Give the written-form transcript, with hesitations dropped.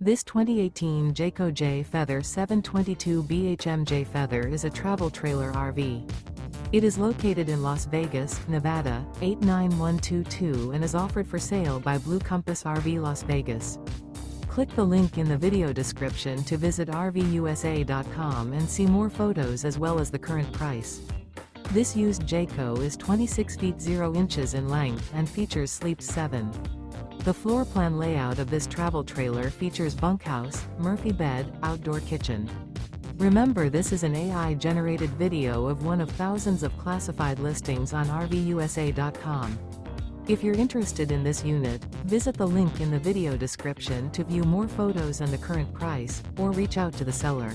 This 2018 Jayco Jay Feather 722 BHM Jay Feather is a travel trailer RV. It is located in Las Vegas, Nevada, 89122 and is offered for sale by Blue Compass RV Las Vegas. Click the link in the video description to visit RVUSA.com and see more photos as well as the current price. This used Jayco is 26 feet 0 inches in length and features Sleep 7. The floor plan layout of this travel trailer features bunkhouse, Murphy bed, outdoor kitchen. Remember, this is an AI-generated video of one of thousands of classified listings on RVUSA.com. If you're interested in this unit, visit the link in the video description to view more photos and the current price, or reach out to the seller.